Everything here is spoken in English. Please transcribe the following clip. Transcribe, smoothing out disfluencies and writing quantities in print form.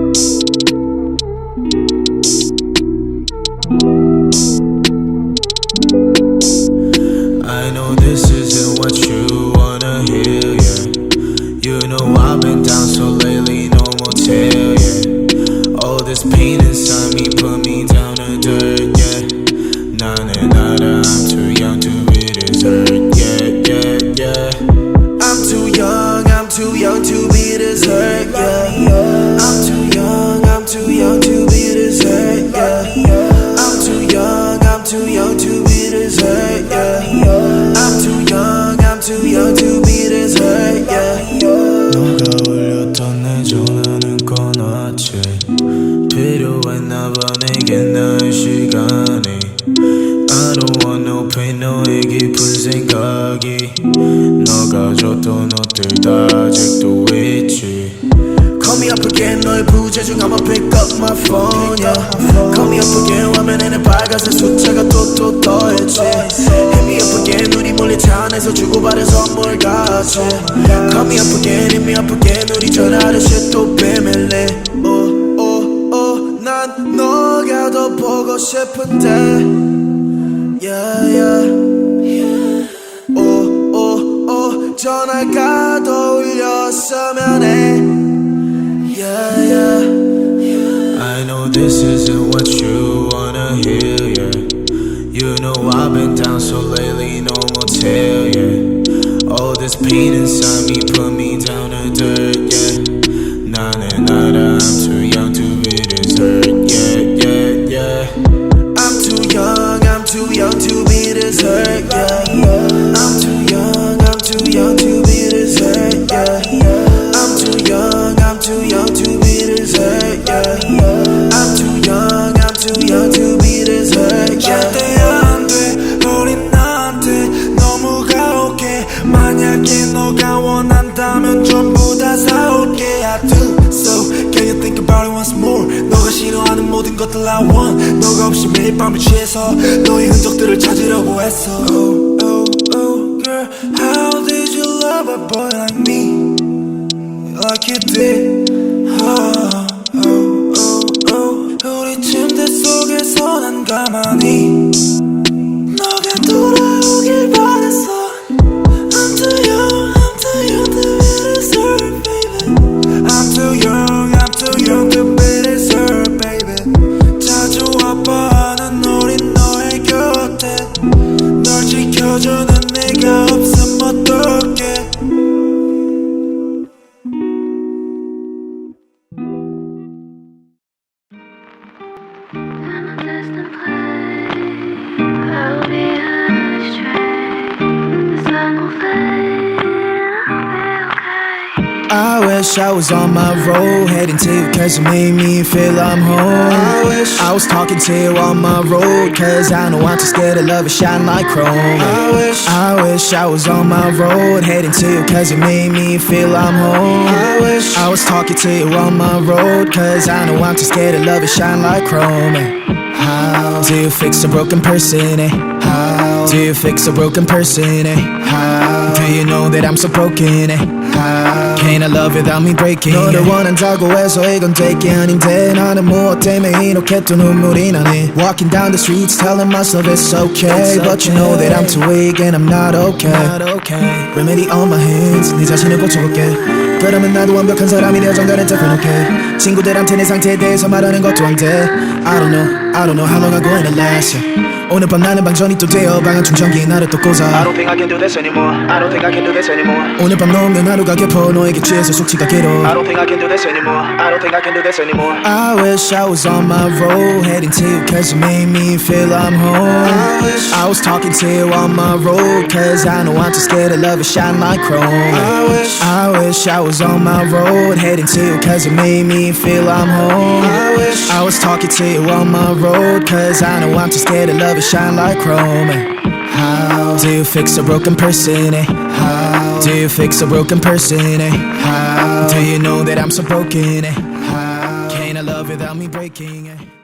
I know this isn't what you wanna hear, yeah. You know I've been down so lately, no motel, yeah. All this pain inside me put me down to dirt, yeah. Nada, I'm too young to be this hurt, yeah. I'm too young to be this hurt, yeah. I'm too young to be this hurt, yeah. I'm too young to be this hurt, yeah. I'm too young to be this hurt, yeah. 너가 울렸던 내 전화는 꺼놨지. 필요했나봐 내겐 나의 시간이. I don't want no pain, 너의 깊은 생각이. 너가 줬던 옷들 다 아직도 있지. Call me up again, 너의 부재중 I'ma pick up my phone, yeah. Call me up again, 화면에는 빨간색 숫자가 또 떠있지. Hit me up again, 우리 몰래 차 안에서 주고받은 선물 같이. Call me up again, hit me up again, 우리 전화하듯이 또 비밀리. 난 너가 더 보고 싶은데, yeah. 전화가 더 울렸으면 해. Yeah. I know this isn't what you wanna hear, yeah. You know I've been down so lately, no motel, yeah. All this pain inside me put me down to dirt, yeah. Nada, I'm too young to be this hurt, yeah. I'm too young to be this hurt, yeah. I'm too young to be this hurt, yeah. I'm too young to be this hurt, yeah. I'm too young to be this hurt, yeah. 절대 안 돼, 우린 나한테 너무 가혹해. 만약에 너가 원한다면 전부 다 사올게. I do so, can you think about it once more? 너가 싫어하는 모든 것들 I want. 너가 없이 매일 밤을 취해서 너의 흔적들을 찾으려고 했어. Oh, girl, how did you love a boy like me? Like you did. 우리 침대 속에서 난 가만히 너가 돌아오길 바랬어. I'm too young to be this hurt, baby. I'm too young to be this hurt, baby. 자주 와봐하는 우린 너의 곁에. 널 지켜주는 내가 없으면 어떡해. I wish I was on my road, heading to you cause you made me feel I'm home. I wish I was talking to you on my road, cause I know I'm too scared to love it shine like chrome. I wish I was on my road, heading to you cause you made me feel I'm home. I wish I was talking to you on my road, cause I know I'm too scared to love it shine like chrome. How do you fix a broken person, eh? How do you fix a broken person, eh? How do you know that I'm so broken, eh? How can I love without me breaking? 너를 원한다고 해서 이건 될 게 아닌데 나는 무엇 때문에 이렇게 또 눈물이 나네. Walking down the streets telling myself it's okay, but you know that I'm too weak and I'm not okay. Remedy on my hands, 네 자신을 고쳐볼게. 그러면 나도 완벽한 사람이 되어 정갈한 척해놓게. 친구들한테 내 상태에 대해서 말하는 것도 안 돼. I don't know how long I'm going to last, yeah. 오늘 밤 나는 방전이 또 되어 방한 충전기에 나를 또 꽂아. I don't think I can do this anymore. 오늘 밤 너 없는 하루가 깊어 너에게 취해서 숙취가 길어. I don't think I can do this anymore. I wish I was on my road, heading to you cause you made me feel I'm home. I wish I was talking to you on my road, cause I know I'm too scared to love it shine like chrome. I wish I was on my road, heading to you cause you made me feel I'm home. I wish I was talking to you on my road, cause I know I'm too scared to love it shine like chrome. How do you fix a broken person, eh? How do you fix a broken person, eh? How do you know that I'm so broken, eh? How can I love without me breaking, eh?